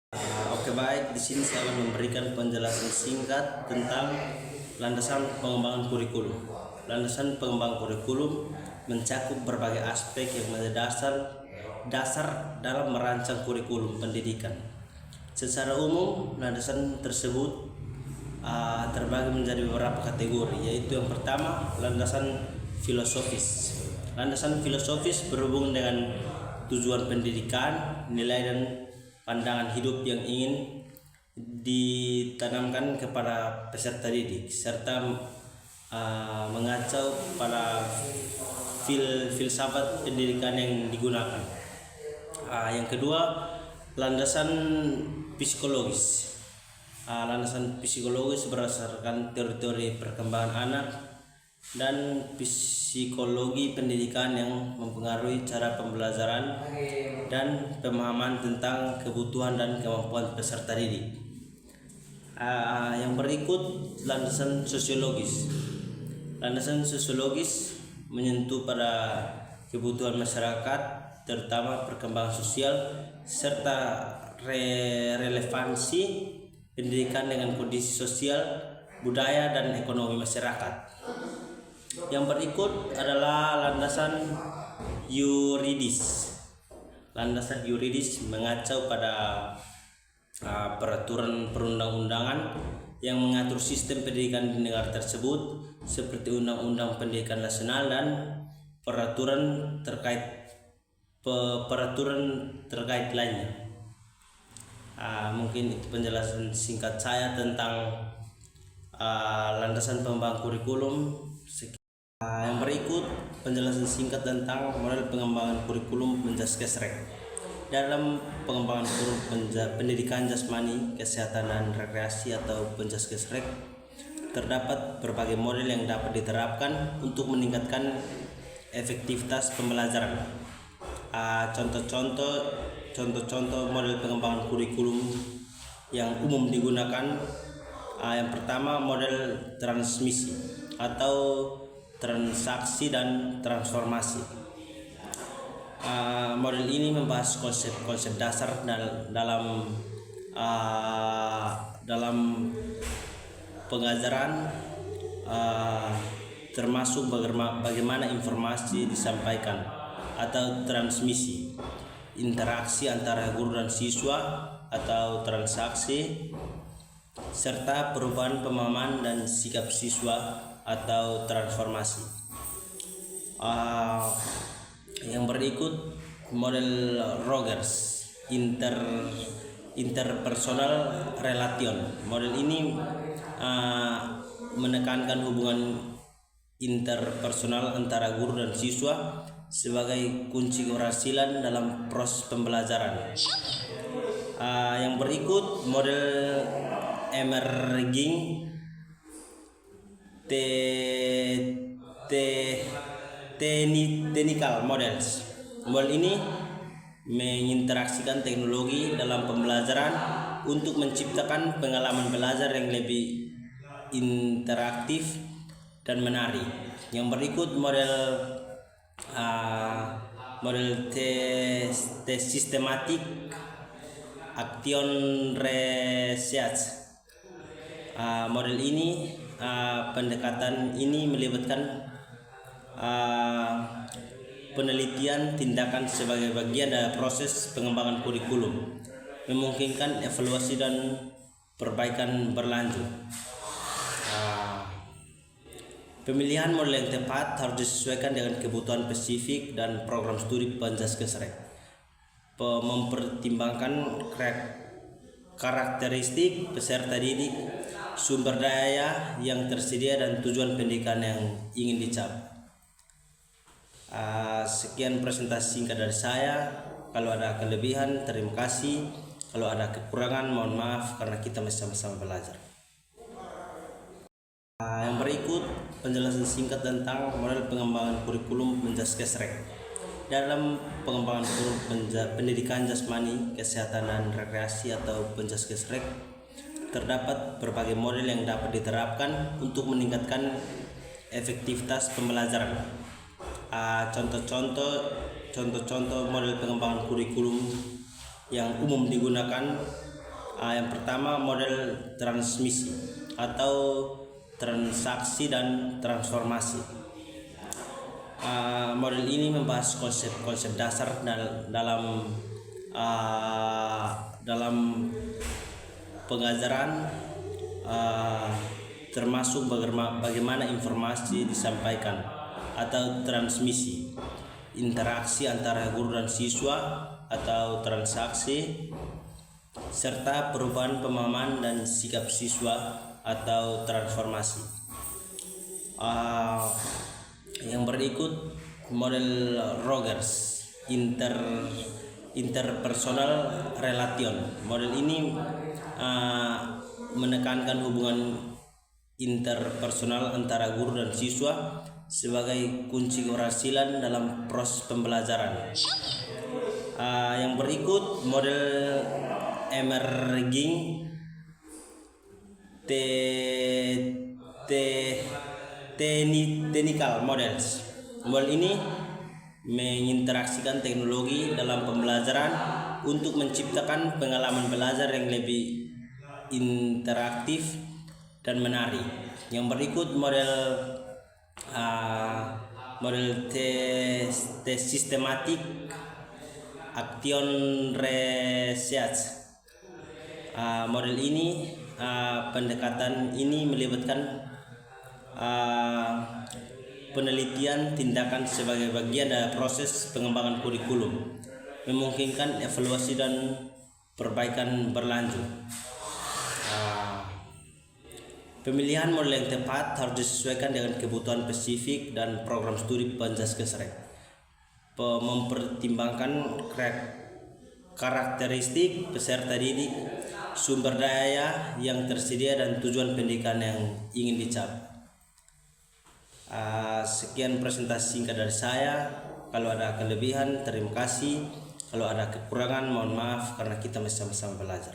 Oke, baik, di sini saya akan memberikan penjelasan singkat tentang landasan pengembangan kurikulum. Landasan pengembangan kurikulum mencakup berbagai aspek yang menjadi dasar dalam merancang kurikulum pendidikan. Secara umum, landasan tersebut terbagi menjadi beberapa kategori, yaitu yang pertama, landasan filosofis. Landasan filosofis berhubungan dengan tujuan pendidikan, nilai dan pandangan hidup yang ingin ditanamkan kepada peserta didik, serta mengacau pada filsafat pendidikan yang digunakan. Yang kedua, landasan psikologis. Landasan psikologis berdasarkan teori-teori perkembangan anak dan psikologi pendidikan yang mempengaruhi cara pembelajaran dan pemahaman tentang kebutuhan dan kemampuan peserta didik. Yang berikut, landasan sosiologis. Landasan sosiologis menyentuh pada kebutuhan masyarakat, terutama perkembangan sosial serta relevansi pendidikan dengan kondisi sosial, budaya, dan ekonomi masyarakat. Yang berikut adalah landasan yuridis. Landasan yuridis mengacau pada peraturan perundang-undangan yang mengatur sistem pendidikan di negara tersebut, seperti Undang-Undang Pendidikan Nasional dan peraturan terkait lainnya. Mungkin itu penjelasan singkat saya tentang landasan pengembangan kurikulum. Yang berikut penjelasan singkat tentang model pengembangan kurikulum Penjaskesrek. Dalam pengembangan kurikulum pendidikan jasmani, kesehatan dan rekreasi atau Penjaskesrek, terdapat berbagai model yang dapat diterapkan untuk meningkatkan efektivitas pembelajaran. Contoh-contoh model pengembangan kurikulum yang umum digunakan. Yang pertama, model transmisi atau transaksi dan transformasi. Model ini membahas konsep-konsep dasar dalam pengajaran, termasuk bagaimana informasi disampaikan atau transmisi, interaksi antara guru dan siswa atau transaksi, serta perubahan pemahaman dan sikap siswa atau transformasi. Yang berikut, model Rogers, interpersonal relation. Model ini menekankan hubungan interpersonal antara guru dan siswa sebagai kunci keberhasilan dalam proses pembelajaran. Yang berikut, model emerging technical models. Model ini menginteraksikan teknologi dalam pembelajaran untuk menciptakan pengalaman belajar yang lebih interaktif dan menarik. Yang berikut, model systematic action research. Model ini pendekatan ini melibatkan penelitian tindakan sebagai bagian dari proses pengembangan kurikulum, memungkinkan evaluasi dan perbaikan berlanjut. Pemilihan model yang tepat harus disesuaikan dengan kebutuhan spesifik dan program studi Penjaskesrek, mempertimbangkan karakteristik peserta didik, sumber daya yang tersedia, dan tujuan pendidikan yang ingin dicapai. Sekian presentasi singkat dari saya. Kalau ada kelebihan, terima kasih. Kalau ada kekurangan, mohon maaf, karena kita masih sama-sama belajar. Yang berikut penjelasan singkat tentang model pengembangan kurikulum Penjaskesrek. Dalam pengembangan kurikulum pendidikan jasmani, kesehatan dan rekreasi atau Penjaskesrek, terdapat berbagai model yang dapat diterapkan untuk meningkatkan efektivitas pembelajaran. Contoh-contoh model pengembangan kurikulum yang umum digunakan. Yang pertama, model transmisi atau transaksi dan transformasi. Model ini membahas konsep-konsep dasar dalam pengajaran, termasuk bagaimana informasi disampaikan atau transmisi, interaksi antara guru dan siswa atau transaksi, serta perubahan pemahaman dan sikap siswa atau transformasi. Yang berikut, model Rogers, interpersonal relation. Model ini menekankan hubungan interpersonal antara guru dan siswa sebagai kunci keberhasilan dalam proses pembelajaran. Yang berikut, model emerging technical models. Model ini menginteraksikan teknologi dalam pembelajaran untuk menciptakan pengalaman belajar yang lebih interaktif dan menarik. Yang berikut, model systematic action research. Model ini, pendekatan ini melibatkan penelitian tindakan sebagai bagian dari proses pengembangan kurikulum, memungkinkan evaluasi dan perbaikan berlanjut. Pemilihan model yang tepat harus disesuaikan dengan kebutuhan spesifik dan program studi Penjaskesrek, mempertimbangkan karakteristik peserta didik, sumber daya yang tersedia, dan tujuan pendidikan yang ingin dicapai. Sekian presentasi singkat dari saya. Kalau ada kelebihan, terima kasih. Kalau ada kekurangan, mohon maaf, karena kita masih sama-sama belajar.